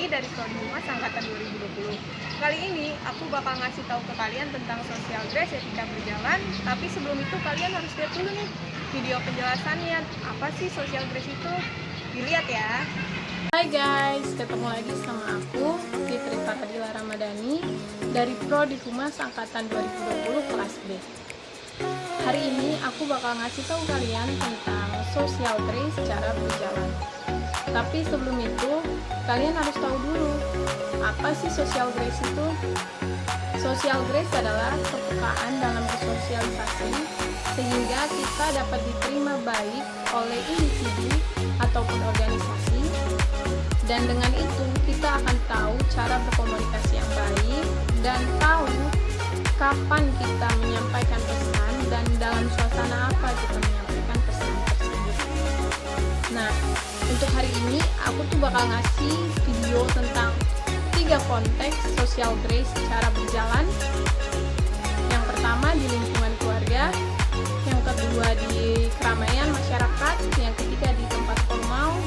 Ramadhani dari Prodi Humas Angkatan 2020. Kali ini aku bakal ngasih tahu ke kalian tentang social grace etika berjalan. Tapi sebelum itu kalian harus lihat dulu nih video penjelasannya. Apa sih social grace itu? Dilihat ya. Hai guys, ketemu lagi sama aku Fitri Fatadila Ramadhani dari Prodi Humas Angkatan 2020 kelas B. Hari ini aku bakal ngasih tahu kalian tentang social grace cara berjalan. Tapi sebelum itu, kalian harus tahu dulu apa sih social grace itu? Social grace adalah kepekaan dalam bersosialisasi sehingga kita dapat diterima baik oleh individu ataupun organisasi, dan dengan itu kita akan tahu cara berkomunikasi yang baik dan tahu kapan kita menyampaikan pesan dan dalam suasana apa kita menyampaikan pesan tersebut. Nah, untuk hari ini aku tuh bakal ngasih video tentang 3 konteks social grace cara berjalan. Yang pertama di lingkungan keluarga, yang kedua di keramaian masyarakat, yang ketiga di tempat formal,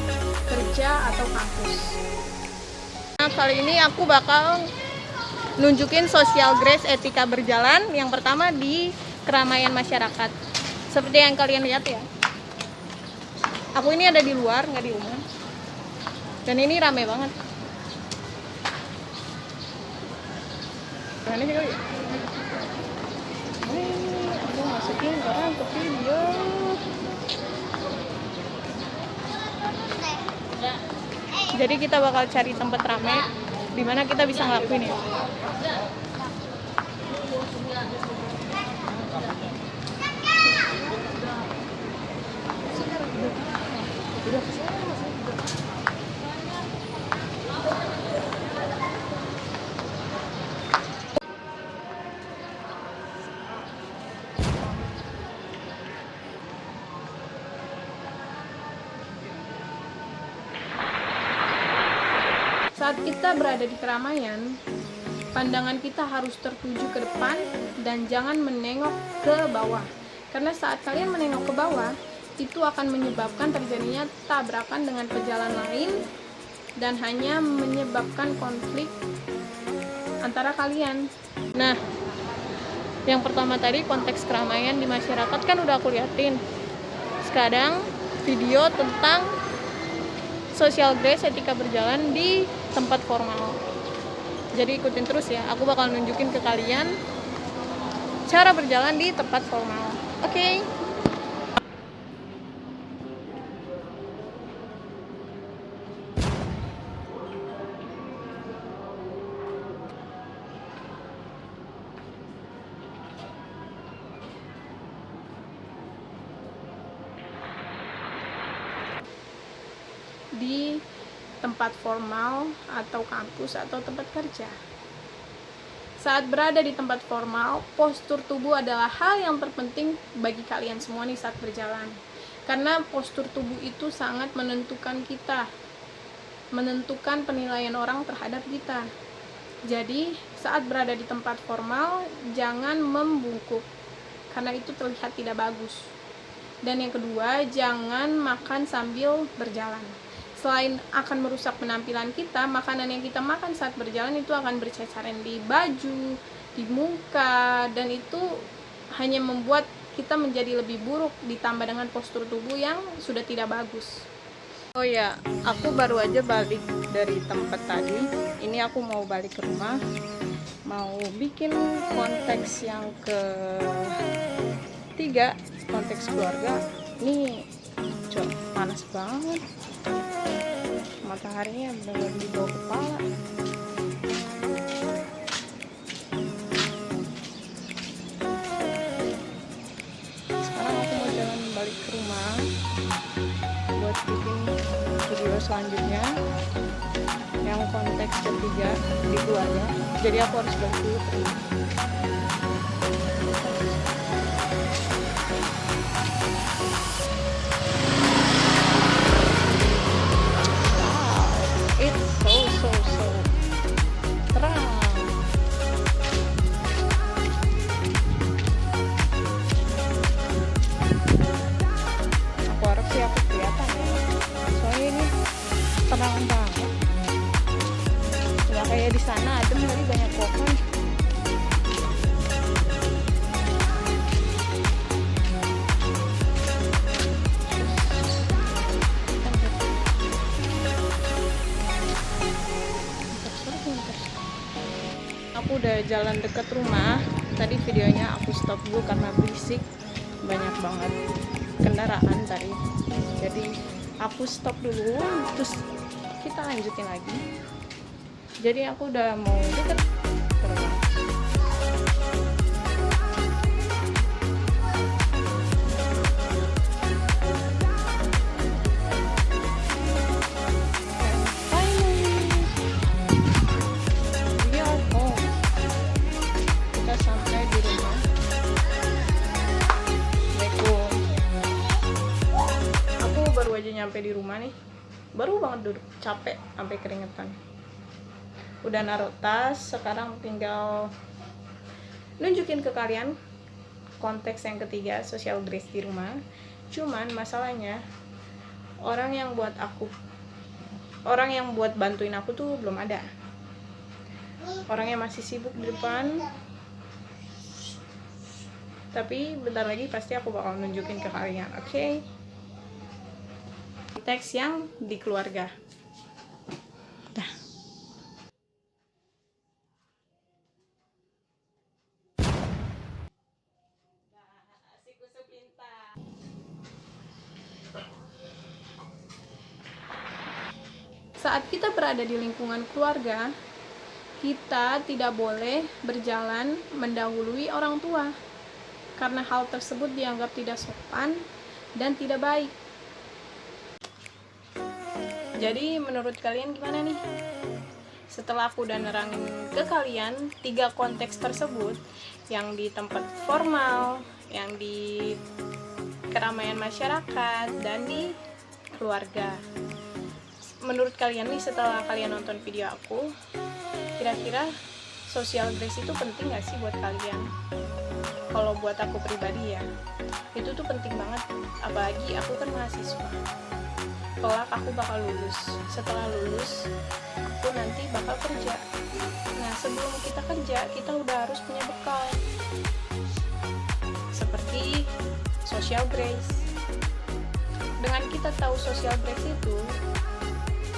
kerja atau kampus. Nah, kali ini aku bakal nunjukin social grace etika berjalan. Yang pertama di keramaian masyarakat. Seperti yang kalian lihat ya. Aku ini ada di luar, nggak di rumah. Dan ini rame banget. Gimana sih kali ya? Aku masukin orang ke video. Jadi kita bakal cari tempat rame di mana kita bisa ngelakuin ya. Saat kita berada di keramaian, pandangan kita harus tertuju ke depan dan jangan menengok ke bawah. Karena saat kalian menengok ke bawah, itu akan menyebabkan terjadinya tabrakan dengan pejalan lain dan hanya menyebabkan konflik antara kalian. Nah, yang pertama tadi konteks keramaian di masyarakat kan udah aku liatin. Sekarang video tentang social grace etika berjalan di tempat formal. Jadi ikutin terus ya, aku bakal nunjukin ke kalian cara berjalan di tempat formal. Oke. Di tempat formal atau kampus atau tempat kerja. Saat berada di tempat formal, postur tubuh adalah hal yang terpenting bagi kalian semua nih saat berjalan. Karena postur tubuh itu sangat menentukan kita, menentukan penilaian orang terhadap kita. Jadi, saat berada di tempat formal, jangan membungkuk, karena itu terlihat tidak bagus. Dan yang kedua, jangan makan sambil berjalan. Selain akan merusak penampilan kita, makanan yang kita makan saat berjalan itu akan berceceran di baju, di muka, dan itu hanya membuat kita menjadi lebih buruk ditambah dengan postur tubuh yang sudah tidak bagus. Oh ya, aku baru aja balik dari tempat tadi. Ini aku mau balik ke rumah, mau bikin konteks yang ketiga, konteks keluarga. Ini panas banget. Mataharinya benar-benar di bawah kepala. Sekarang aku mau jalan balik ke rumah buat bikin video selanjutnya yang konteks ketiga di keluarga. Jadi aku harus balik dulu ke rumah. It's so terang. Aku harap sih aku kelihatan ya. Soalnya ini terang banget. kayak di sana adem kali, banyak pohon. Aku udah jalan deket rumah. Tadi videonya aku stop dulu karena berisik, banyak banget kendaraan tadi. Jadi aku stop dulu, terus kita lanjutin lagi. Jadi aku udah mau deket ke rumah. Nyampe di rumah nih, baru banget duduk, capek sampai keringetan. Udah naruh tas, sekarang tinggal nunjukin ke kalian konteks yang ketiga, social grace di rumah. Cuman masalahnya orang yang buat bantuin aku tuh belum ada. Orangnya masih sibuk di depan, tapi bentar lagi pasti aku bakal nunjukin ke kalian, oke? Teks yang di keluarga. Dah. Saat kita berada di lingkungan keluarga, kita tidak boleh berjalan mendahului orang tua, karena hal tersebut dianggap tidak sopan dan tidak baik. Jadi menurut kalian gimana nih? Setelah aku udah nerangin ke kalian 3 konteks tersebut, yang di tempat formal, yang di keramaian masyarakat, dan di keluarga. Menurut kalian nih, setelah kalian nonton video aku, kira-kira social grace itu penting gak sih buat kalian? Kalau buat aku pribadi ya, itu tuh penting banget. Apalagi aku kan mahasiswa. Kelak aku bakal lulus. Setelah lulus, aku nanti bakal kerja. Nah, sebelum kita kerja, kita udah harus punya bekal. Seperti social grace. Dengan kita tahu social grace itu,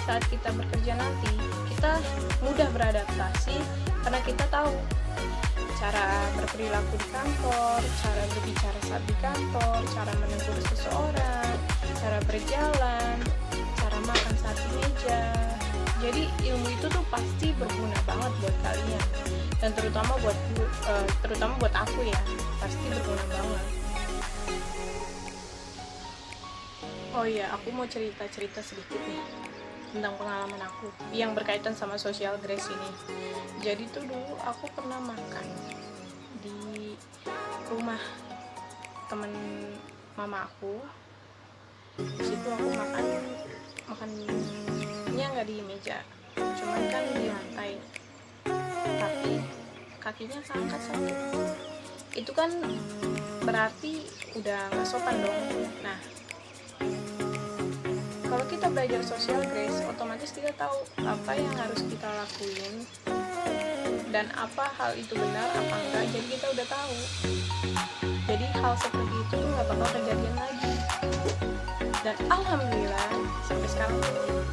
saat kita bekerja nanti, kita mudah beradaptasi karena kita tahu cara berperilaku di kantor, cara berbicara saat di kantor, cara menegur seseorang, cara berjalan, cara makan saat di meja. Jadi ilmu itu tuh pasti berguna banget buat kalian, dan terutama buat aku ya, pasti berguna banget. Oh iya, aku mau cerita sedikit nih tentang pengalaman aku yang berkaitan sama social grace ini. Jadi tuh dulu aku pernah makan di rumah temen mama aku. Di situ aku makannya nggak di meja, cuman kan di lantai, tapi kakinya keangkat satu. Itu kan berarti udah nggak sopan dong. Nah, kalau kita belajar social grace, otomatis kita tahu apa yang harus kita lakuin dan apa hal itu benar apa enggak. Jadi kita udah tahu. Jadi hal seperti itu tuh nggak bakal kejadian lagi. Dan alhamdulillah sampai sekarang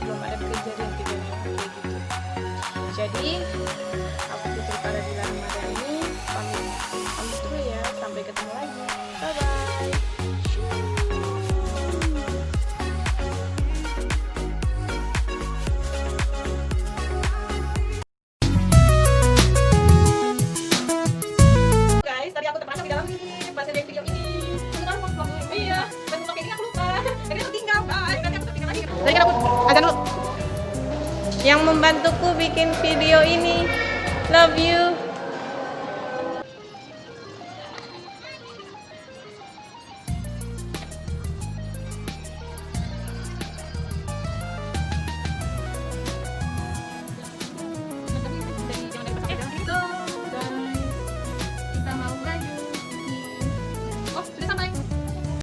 belum ada kejadian kayak gitu. Jadi aku Putri Paradila Ramadhani pamit dulu ya. Sampai ketemu lagi. Bye bye. Tadi kan aku azan dulu. Yang membantuku bikin video ini, love you.